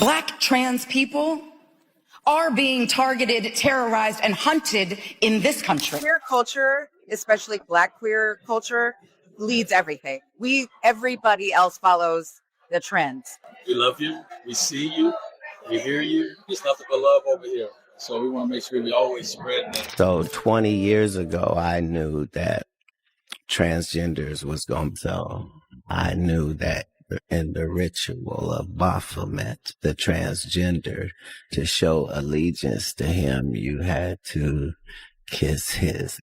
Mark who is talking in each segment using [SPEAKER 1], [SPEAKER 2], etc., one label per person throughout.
[SPEAKER 1] Black trans people are being targeted, terrorized, and hunted in this country.
[SPEAKER 2] Queer culture, especially Black queer culture, leads everything. Everybody else follows the trends.
[SPEAKER 3] We love you. We see you. We hear you. There's nothing but love over here. So we want to make sure we always spread that.
[SPEAKER 4] So 20 years ago, I knew that transgenders was going to sell. I knew that in the ritual of Baphomet, the transgender, to show allegiance to him, you had to kiss his.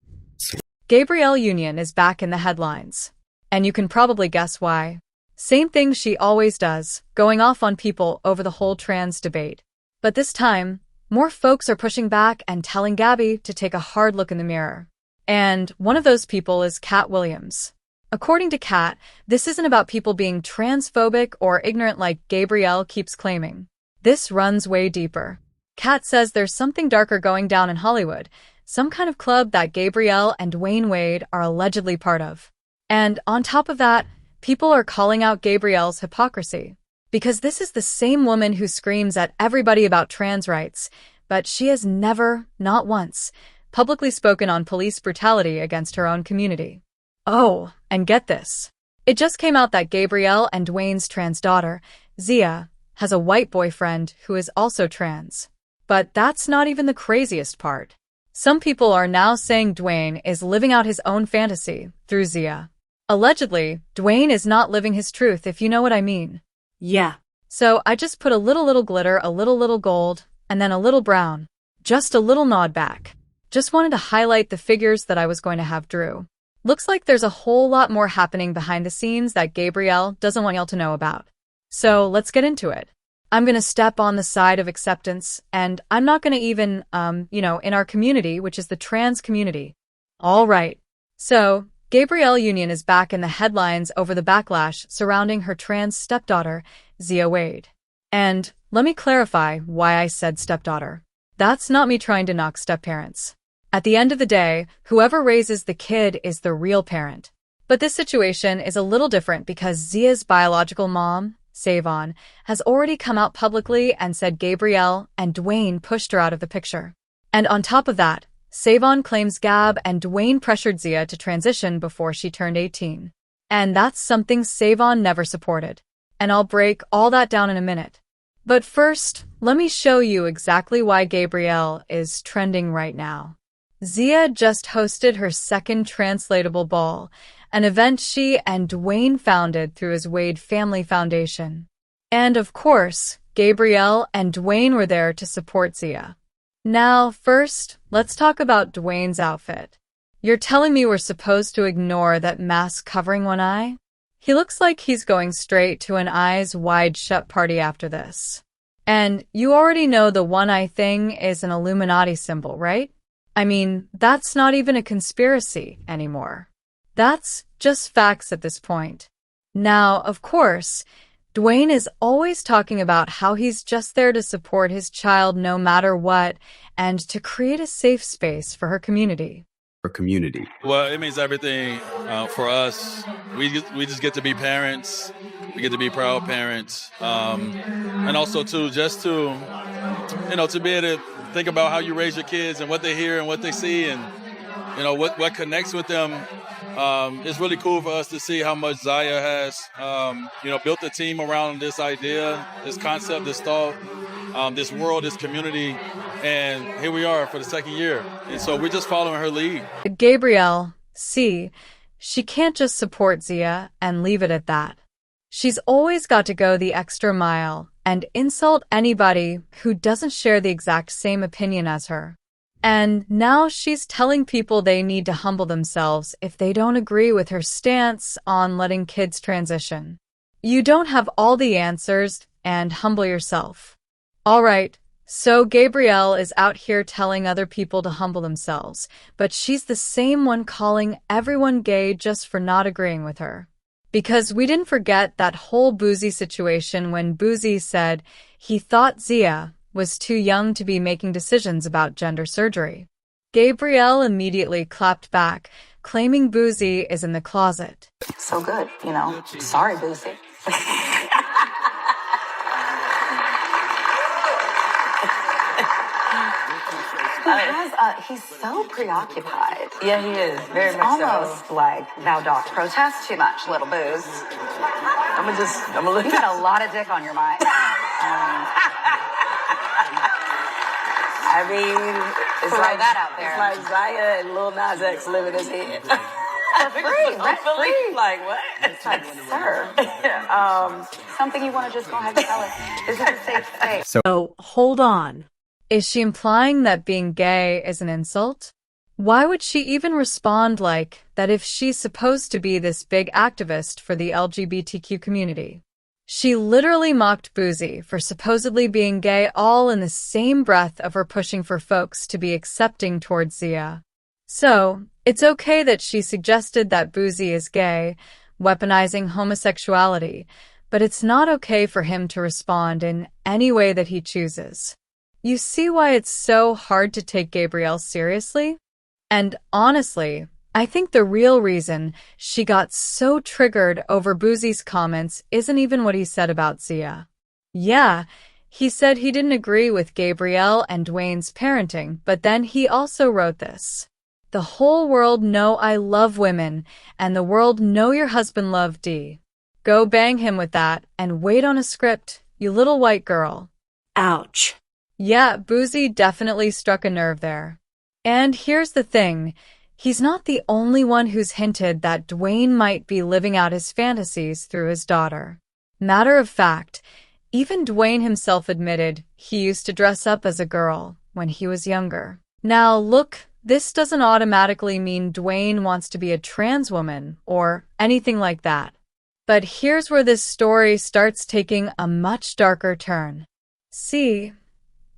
[SPEAKER 5] Gabrielle Union is back in the headlines. And you can probably guess why. Same thing she always does, going off on people over the whole trans debate. But this time, more folks are pushing back and telling Gabby to take a hard look in the mirror. And one of those people is Katt Williams. According to Katt, this isn't about people being transphobic or ignorant like Gabrielle keeps claiming. This runs way deeper. Katt says there's something darker going down in Hollywood, some kind of club that Gabrielle and Dwayne Wade are allegedly part of. And on top of that, people are calling out Gabrielle's hypocrisy. Because this is the same woman who screams at everybody about trans rights, but she has never, not once, publicly spoken on police brutality against her own community. Oh, and get this. It just came out that Gabrielle and Dwayne's trans daughter, Zia, has a white boyfriend who is also trans. But that's not even the craziest part. Some people are now saying Dwayne is living out his own fantasy through Zia. Allegedly, Dwayne is not living his truth, if you know what I mean.
[SPEAKER 6] Yeah.
[SPEAKER 5] So I just put a little glitter, a little gold, and then a little brown. Just a little nod back. Just wanted to highlight the figures that I was going to have drew. Looks like there's a whole lot more happening behind the scenes that Gabrielle doesn't want y'all to know about. So let's get into it. I'm going to step on the side of acceptance, and I'm not going to even, in our community, which is the trans community. All right. So Gabrielle Union is back in the headlines over the backlash surrounding her trans stepdaughter, Zia Wade. And let me clarify why I said stepdaughter. That's not me trying to knock stepparents. At the end of the day, whoever raises the kid is the real parent. But this situation is a little different because Zia's biological mom, Savon, has already come out publicly and said Gabrielle and Dwayne pushed her out of the picture. And on top of that, Savon claims Gab and Dwayne pressured Zia to transition before she turned 18. And that's something Savon never supported. And I'll break all that down in a minute. But first, let me show you exactly why Gabrielle is trending right now. Zia just hosted her second translatable ball, an event she and Dwayne founded through his Wade Family Foundation. And of course, Gabrielle and Dwayne were there to support Zia. Now, first, let's talk about Dwayne's outfit. You're telling me we're supposed to ignore that mask covering one eye? He looks like he's going straight to an eyes wide shut party after this. And you already know the one eye thing is an Illuminati symbol, right? I mean, that's not even a conspiracy anymore. That's just facts at this point. Now, of course, Dwayne is always talking about how he's just there to support his child no matter what and to create a safe space for her community.
[SPEAKER 3] Well, it means everything for us. We just get to be parents. We get to be proud parents. And also, too, just to be able to think about how you raise your kids and what they hear and what they see and, what connects with them. It's really cool for us to see how much Zia has, built a team around this idea, this concept, this thought, this world, this community. And here we are for the second year. And so we're just following her lead.
[SPEAKER 5] Gabrielle, she can't just support Zia and leave it at that. She's always got to go the extra mile and insult anybody who doesn't share the exact same opinion as her. And now she's telling people they need to humble themselves if they don't agree with her stance on letting kids transition. You don't have all the answers, and humble yourself. All right, so Gabrielle is out here telling other people to humble themselves, but she's the same one calling everyone gay just for not agreeing with her. Because we didn't forget that whole Boozy situation when Boozy said he thought Zia was too young to be making decisions about gender surgery. Gabrielle immediately clapped back, claiming Boozy is in the closet.
[SPEAKER 1] So good, Sorry, Boozy. He's so preoccupied.
[SPEAKER 6] Yeah, he is. Very
[SPEAKER 1] It's
[SPEAKER 6] much
[SPEAKER 1] almost
[SPEAKER 6] so.
[SPEAKER 1] like thou dost protest too much, little booze.
[SPEAKER 6] I'm gonna look
[SPEAKER 1] You got a lot of dick on your mind.
[SPEAKER 6] I mean, it's
[SPEAKER 1] Throw
[SPEAKER 6] like
[SPEAKER 1] that out there.
[SPEAKER 6] It's like Zaya and Lil Nas X living his head.
[SPEAKER 1] Free, rent free.
[SPEAKER 6] Like what?
[SPEAKER 1] It's like, sir, something you want to just go ahead and tell us. This is a safe space.
[SPEAKER 5] Oh, hold on. Is she implying that being gay is an insult? Why would she even respond like that if she's supposed to be this big activist for the LGBTQ community? She literally mocked Boozy for supposedly being gay, all in the same breath of her pushing for folks to be accepting towards Zia. So, it's okay that she suggested that Boozy is gay, weaponizing homosexuality, but it's not okay for him to respond in any way that he chooses. You see why it's so hard to take Gabrielle seriously? And honestly, I think the real reason she got so triggered over Boozy's comments isn't even what he said about Zia. Yeah, he said he didn't agree with Gabrielle and Dwayne's parenting, but then he also wrote this. The whole world know I love women, and the world know your husband loved D. Go bang him with that, and wait on a script, you little white girl.
[SPEAKER 7] Ouch.
[SPEAKER 5] Yeah, Boozy definitely struck a nerve there. And here's the thing. He's not the only one who's hinted that Dwayne might be living out his fantasies through his daughter. Matter of fact, even Dwayne himself admitted he used to dress up as a girl when he was younger. Now, look, this doesn't automatically mean Dwayne wants to be a trans woman or anything like that. But here's where this story starts taking a much darker turn. See,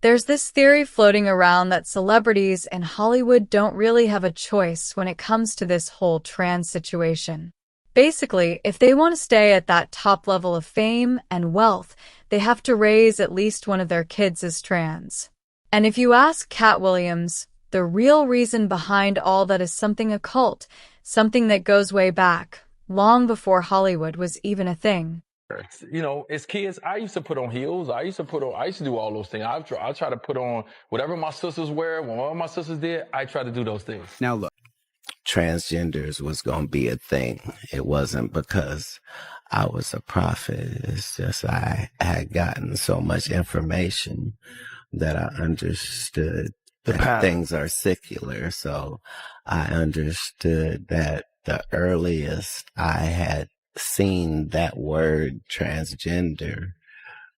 [SPEAKER 5] there's this theory floating around that celebrities in Hollywood don't really have a choice when it comes to this whole trans situation. Basically, if they want to stay at that top level of fame and wealth, they have to raise at least one of their kids as trans. And if you ask Katt Williams, the real reason behind all that is something occult, something that goes way back, long before Hollywood was even a thing.
[SPEAKER 8] You know, as kids, I used to put on heels. I used to do all those things. I try to put on whatever my sisters wear. When one of my sisters did, I try to do those things.
[SPEAKER 4] Now look, transgenders was going to be a thing. It wasn't because I was a prophet. It's just I had gotten so much information that I understood that things are secular. So I understood that the earliest I had seen that word transgender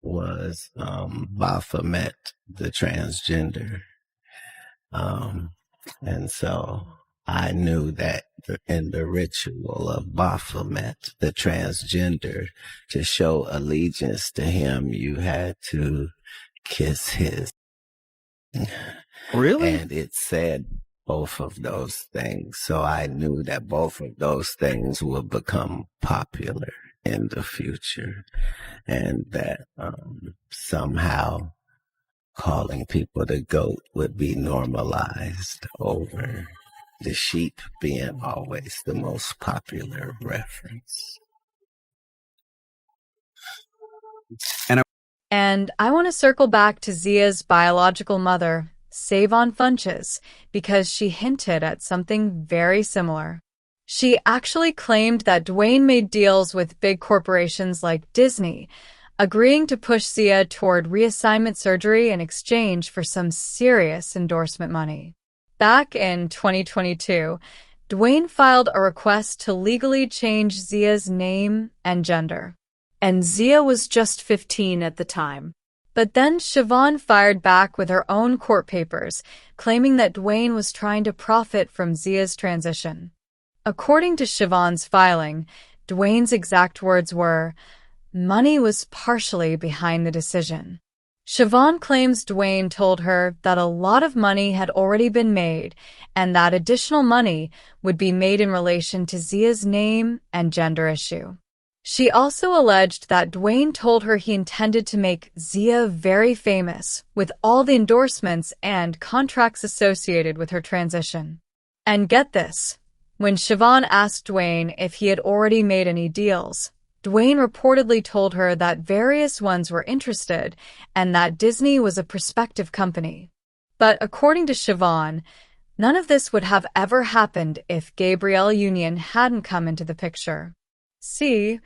[SPEAKER 4] was Baphomet the transgender. And so I knew that in the ritual of Baphomet the transgender, to show allegiance to him, you had to kiss his.
[SPEAKER 9] Really?
[SPEAKER 4] And it said both of those things. So I knew that both of those things would become popular in the future, and that somehow calling people the goat would be normalized over the sheep being always the most popular reference.
[SPEAKER 5] And I want to circle back to Zia's biological mother, Savon Funches, because she hinted at something very similar. She actually claimed that Dwayne made deals with big corporations like Disney, agreeing to push Zia toward reassignment surgery in exchange for some serious endorsement money. Back in 2022, Dwayne filed a request to legally change Zia's name and gender. And Zia was just 15 at the time. But then Siobhan fired back with her own court papers, claiming that Dwayne was trying to profit from Zia's transition. According to Siobhan's filing, Dwayne's exact words were, "Money was partially behind the decision." Siobhan claims Dwayne told her that a lot of money had already been made and that additional money would be made in relation to Zia's name and gender issue. She also alleged that Dwayne told her he intended to make Zia very famous with all the endorsements and contracts associated with her transition. And get this, when Siobhan asked Dwayne if he had already made any deals, Dwayne reportedly told her that various ones were interested and that Disney was a prospective company. But according to Siobhan, none of this would have ever happened if Gabrielle Union hadn't come into the picture. See,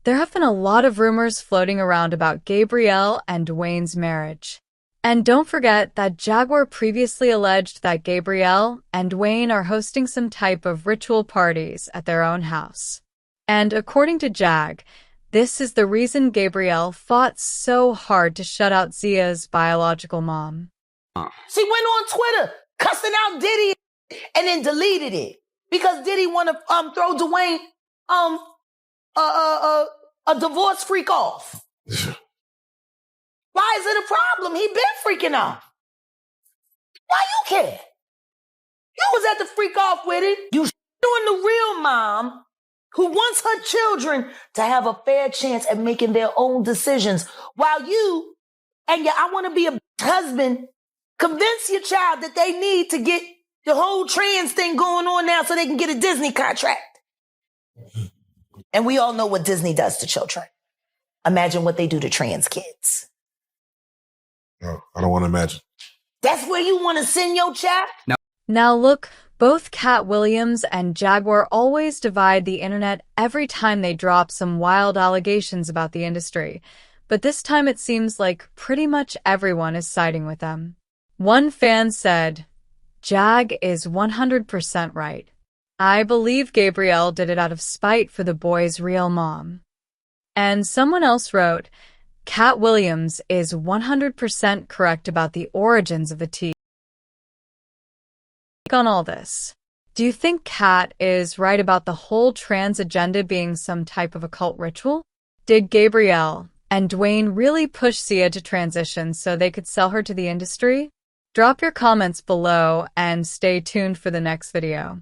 [SPEAKER 5] there have been a lot of rumors floating around about Gabrielle and Dwayne's marriage. And don't forget that Jaguar previously alleged that Gabrielle and Dwayne are hosting some type of ritual parties at their own house. And according to Jag, this is the reason Gabrielle fought so hard to shut out Zia's biological mom.
[SPEAKER 7] She went on Twitter cussing out Diddy and then deleted it because Diddy want to throw Dwayne a divorce freak off. Why is it a problem? He been freaking off. Why you care? You was at the freak off with it. You doing the real mom who wants her children to have a fair chance at making their own decisions while you and your I want to be a husband convince your child that they need to get the whole trans thing going on now so they can get a Disney contract. And we all know what Disney does to children. Imagine what they do to trans kids.
[SPEAKER 9] No, I don't want to imagine.
[SPEAKER 7] That's where you want to send your child?
[SPEAKER 9] No.
[SPEAKER 5] Now look, both Katt Williams and Jaguar always divide the internet every time they drop some wild allegations about the industry. But this time it seems like pretty much everyone is siding with them. One fan said, Jag is 100% right. I believe Gabrielle did it out of spite for the boy's real mom. And someone else wrote, Katt Williams is 100% correct about the origins of the tea. On all this, do you think Katt is right about the whole trans agenda being some type of occult ritual? Did Gabrielle and Dwayne really push Zia to transition so they could sell her to the industry? Drop your comments below and stay tuned for the next video.